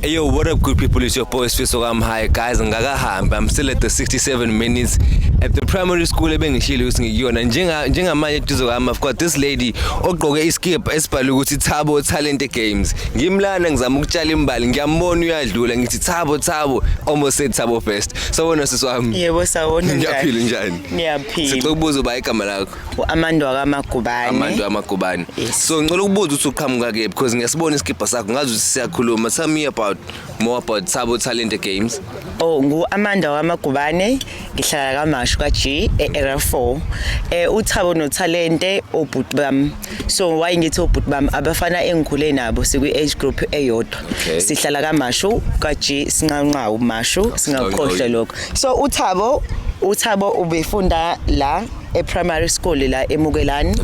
Hey yo, what up good people, it's your boy Sfiso. I'm high guys, I'm still at the 67 minutes at the primary school ebengishilo ukuthi ngiyona njengamanje tuzokama. I've got this lady ogqoke iskip esibhalwe ukuthi Thabo Talent Games. Ngimlana ngizama ukutshala imbali, ngiyambona uyadlula ngithi Thabo almost said Thabo first. Sawona sisi wami. Yebo sawona njani? Ngiyaphila njani? Ngiyaphila. Sikubuza uba igama lakho. Amando akaMagubane. Amando akaMagubane. So ngicela ukubuza ukuthi uqhamuka ke because ngiyasibona iskipha sakho ngazi ukuthi siyakhuluma. Tell me more about Thabo Talent Games. Ngu Amanda wakaMagubane, ngihlala kaMashu kaG eArea 4. uThabo noTalente obhuti bami. So why ngithi obhuti bami abafana engikhule nabo sikwi age group eyodwa. Sihlala kaMashu kaG sinqanqa uMashu singakhohle lokho. So uThabo ubefunda la primary school la eMukelani.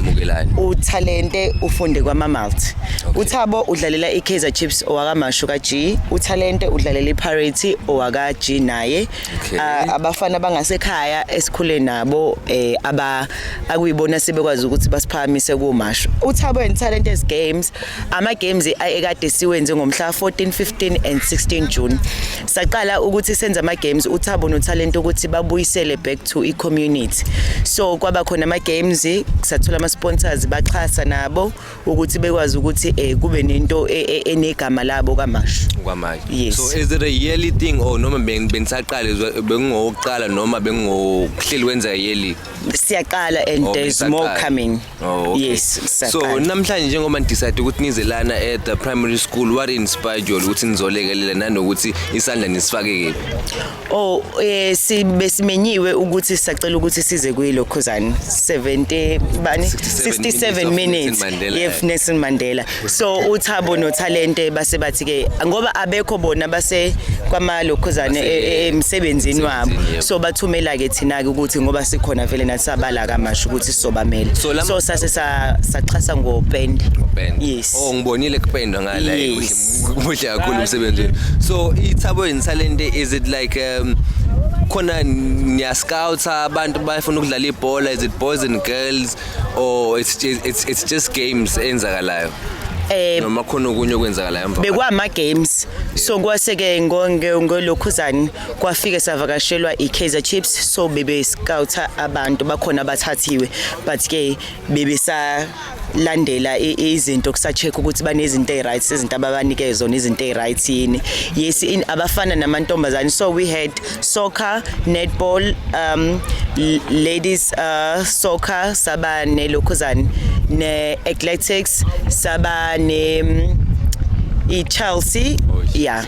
uTalente ufunde kwaMamalti. uThabo udlalela iKaizer Chiefs owakaMashu kaG. uTalente udlalela iPirates owakaG naye. Abafana bangasekhaya esikhule nabo akuyibona sebekwazi ukuthi basiphakamise kuMashu. uThabo and Talent's games ama-games ekade siwenze ngomhla 14, 15 and 16 June. Saqala ukuthi senze ama-games uThabo noTalente ukuthi babuyisele back to i-community. So kwaba khona ama-games sathola ama-sponsors baxhasa nabo ukuthi bekwazi ukuthi kube nento enegama labo kaMashu. Yes. So is it a yearly thing or noma bengisaqala bengokuqala noma bengokuhleli wenza yearly? Siyaqala and there's more coming. Okay. Yes. So namhlanje njengoba decide ukuthi nize lana at the primary school, what inspired you ukuthi nizolekelela nanokuthi isandla nisifake kephi? Besimenyiwe ukuthi sicela ukuthi size kuyilokhuzana 67 minutes of Nelson Mandela. So uThabo noTalente base bathi ke ngoba abekho bona base kwamalokhuzana emsebenzini wabo. So bathumela ke thina ke ukuthi ngoba sikhona vele nasabala kaMashu ukuthi sizobamela. So sase saxhasa ngopend. Yes. Ngibonile kupendwa ngala kuhle kakhulu umsebenzi. So iThabo and Talente, is it like khona niya scouts abantu bayafuna ukudlala ibhola? Is it boys and girls or it's just games enzakalayo? Noma khona okunye okwenzakala emva bekwama games. So kwaseke ngolokhuzani kwafike savakashelwa iKaizer Chiefs. So bebe scouta abantu bakhona bathathiwe but ke bebe landela izinto kusacheck ukuthi banezinto eziright, izinto ababanike zona izinto eziright yini. Yes, abafana namantombazane. So we had soccer, netball, ladies soccer, saba nelokhuzani ne athletics, saba ne iChelsea. Yeah.